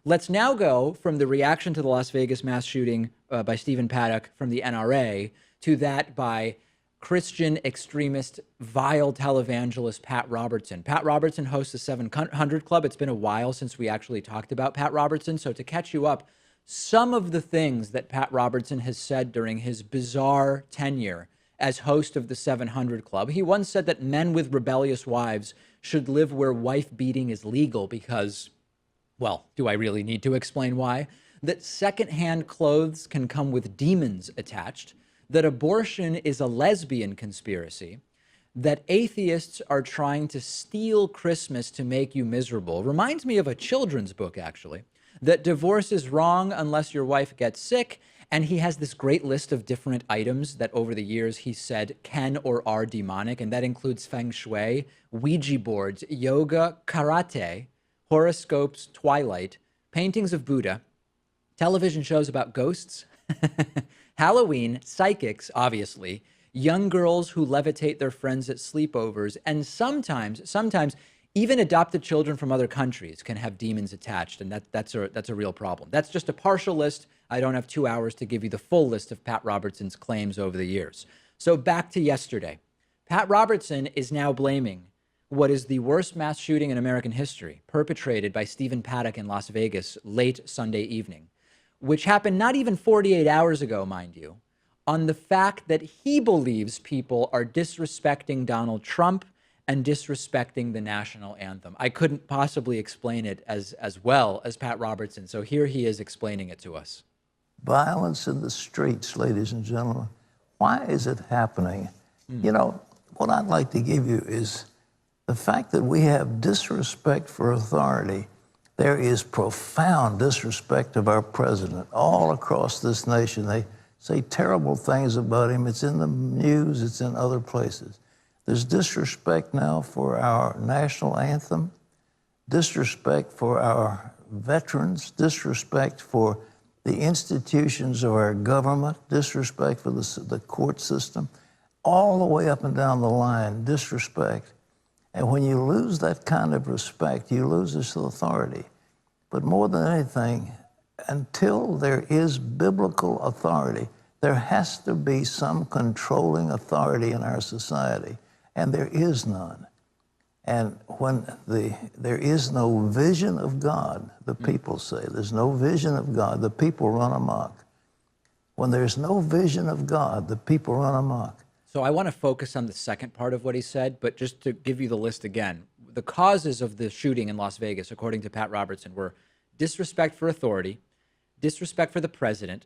Let's now go from the reaction to the Las Vegas mass shooting by Stephen Paddock from the NRA to that by Christian extremist, vile televangelist Pat Robertson. Pat Robertson hosts the 700 Club. It's been a while since we actually talked about Pat Robertson. So to catch you up, some of the things that Pat Robertson has said during his bizarre tenure as host of the 700 Club. He once said that men with rebellious wives should live where wife beating is legal because, well, do I really need to explain why? That secondhand clothes can come with demons attached, that abortion is a lesbian conspiracy, that atheists are trying to steal Christmas to make you miserable. Reminds me of a children's book, actually, that divorce is wrong unless your wife gets sick. And he has this great list of different items that over the years he said can or are demonic. And that includes feng shui, Ouija boards, yoga, karate, horoscopes, twilight, paintings of Buddha, television shows about ghosts, Halloween, psychics, obviously, young girls who levitate their friends at sleepovers, and sometimes even adopted children from other countries can have demons attached, and that's a real problem. That's just a partial list. I don't have 2 hours to give you the full list of Pat Robertson's claims over the years. So back to yesterday. Pat Robertson is now blaming what is the worst mass shooting in American history, perpetrated by Stephen Paddock in Las Vegas late Sunday evening, which happened not even 48 hours ago, mind you, on the fact that he believes people are disrespecting Donald Trump and disrespecting the national anthem. I couldn't possibly explain it as well as Pat Robertson, so here he is explaining it to us. Violence in the streets, ladies and gentlemen. Why is it happening? You know, what I'd like to give you is the fact that we have disrespect for authority. There is profound disrespect of our president all across this nation. They say terrible things about him. It's in the news, it's in other places. There's disrespect now for our national anthem, disrespect for our veterans, disrespect for the institutions of our government, disrespect for the court system, all the way up and down the line, disrespect. And when you lose that kind of respect, you lose this authority. But more than anything, until there is biblical authority, there has to be some controlling authority in our society, and there is none. And when there is no vision of God, the people say, there's no vision of God, the people run amok. When there's no vision of God, the people run amok. So I want to focus on the second part of what he said, but just to give you the list again, the causes of the shooting in Las Vegas, according to Pat Robertson, were disrespect for authority, disrespect for the president,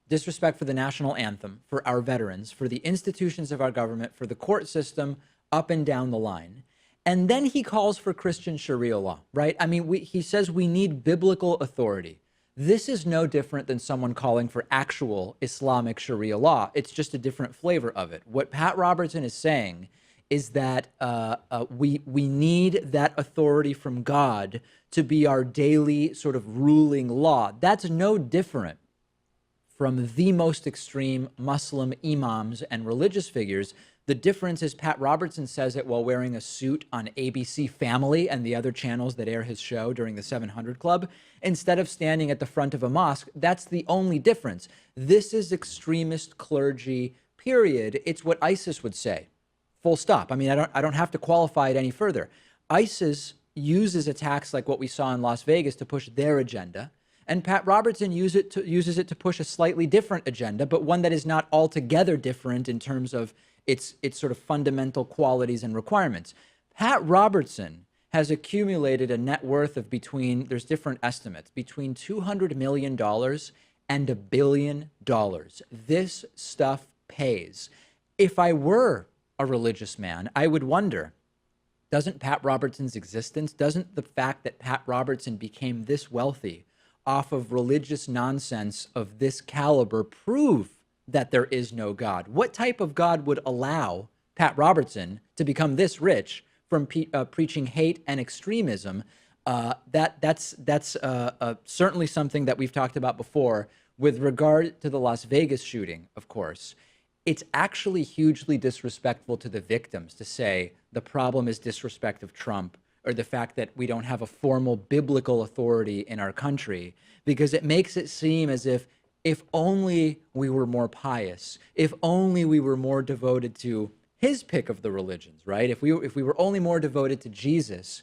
disrespect for the national anthem, for our veterans, for the institutions of our government, for the court system, up and down the line. And then he calls for Christian Sharia law, right? I mean, he says we need biblical authority. This is no different than someone calling for actual Islamic Sharia law. It's just a different flavor of it. What Pat Robertson is saying is that we need that authority from God to be our daily sort of ruling law. That's no different from the most extreme Muslim imams and religious figures. The difference is Pat Robertson says it while wearing a suit on ABC Family and the other channels that air his show during the 700 Club, instead of standing at the front of a mosque. That's the only difference. This is extremist clergy, period. It's what ISIS would say. Full stop. I mean, I don't have to qualify it any further. ISIS uses attacks like what we saw in Las Vegas to push their agenda. And Pat Robertson uses it to push a slightly different agenda, but one that is not altogether different in terms of its sort of fundamental qualities and requirements. Pat Robertson has accumulated a net worth of there's different estimates, between $200 million and $1 billion. This stuff pays. If I were a religious man, I would wonder, doesn't Pat Robertson's existence, doesn't the fact that Pat Robertson became this wealthy off of religious nonsense of this caliber prove that there is no God? What type of God would allow Pat Robertson to become this rich from preaching hate and extremism? That's certainly something that we've talked about before. With regard to the Las Vegas shooting, of course, it's actually hugely disrespectful to the victims to say the problem is disrespect of Trump or the fact that we don't have a formal biblical authority in our country, because it makes it seem as if only we were more pious, if only we were more devoted to his pick of the religions, right? If we were only more devoted to Jesus,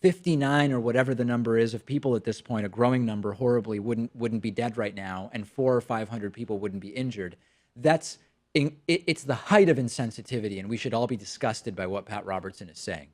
59 or whatever the number is of people at this point, a growing number, horribly wouldn't be dead right now, and 400 or 500 people wouldn't be injured. It's the height of insensitivity, and we should all be disgusted by what Pat Robertson is saying.